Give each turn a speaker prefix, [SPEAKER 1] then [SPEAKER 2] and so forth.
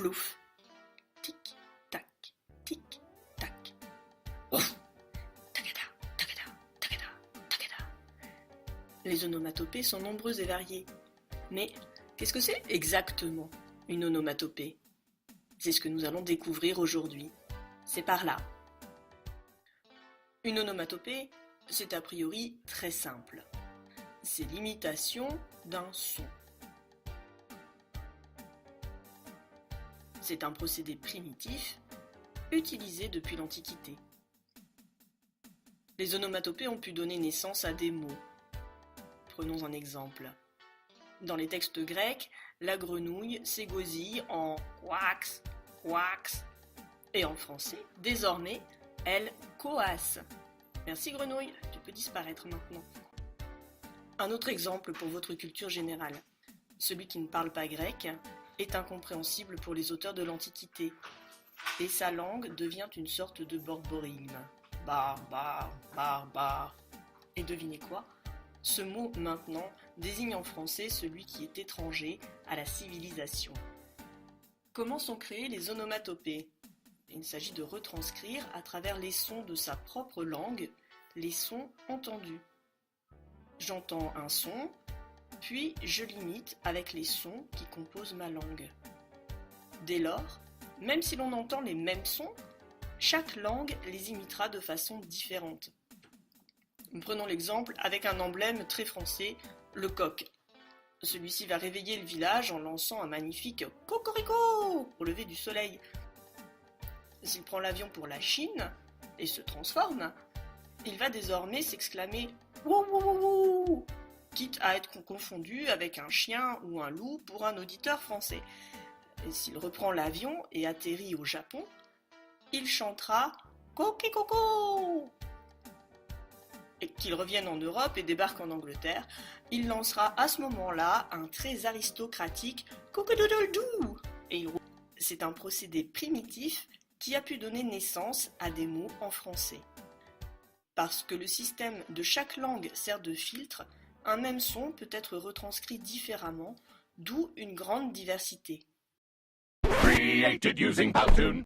[SPEAKER 1] plouf. Tic, tac, tic, tac. Ouf. Tagada, tagada, tagada, tagada. Les onomatopées sont nombreuses et variées. Mais qu'est-ce que c'est exactement une onomatopée? C'est ce que nous allons découvrir aujourd'hui. C'est par là. Une onomatopée, c'est a priori très simple. C'est l'imitation d'un son. C'est un procédé primitif utilisé depuis l'Antiquité. Les onomatopées ont pu donner naissance à des mots. Prenons un exemple. Dans les textes grecs, la grenouille s'égosille en quax, quax. Et en français, désormais, elle coasse. Merci grenouille, tu peux disparaître maintenant. Un autre exemple pour votre culture générale. Celui qui ne parle pas grec est incompréhensible pour les auteurs de l'Antiquité. Et sa langue devient une sorte de borborygme. Bar, bar, bar, bar. Et devinez quoi? Ce mot, maintenant, désigne en français celui qui est étranger à la civilisation. Comment sont créées les onomatopées? Il s'agit de retranscrire à travers les sons de sa propre langue les sons entendus. J'entends un son, puis je l'imite avec les sons qui composent ma langue. Dès lors, même si l'on entend les mêmes sons, chaque langue les imitera de façon différente. Prenons l'exemple avec un emblème très français, le coq. Celui-ci va réveiller le village en lançant un magnifique « cocorico » au lever du soleil. S'il prend l'avion pour la Chine et se transforme, il va désormais s'exclamer « wouh wouh wouh wouh », quitte à être confondu avec un chien ou un loup pour un auditeur français. Et s'il reprend l'avion et atterrit au Japon, il chantera « coqui coco ». Et qu'il revienne en Europe et débarque en Angleterre, il lancera à ce moment-là un très aristocratique « cocododoldou » et c'est un procédé primitif qui a pu donner naissance à des mots en français. Parce que le système de chaque langue sert de filtre, un même son peut être retranscrit différemment, d'où une grande diversité.
[SPEAKER 2] Created using Powtoon.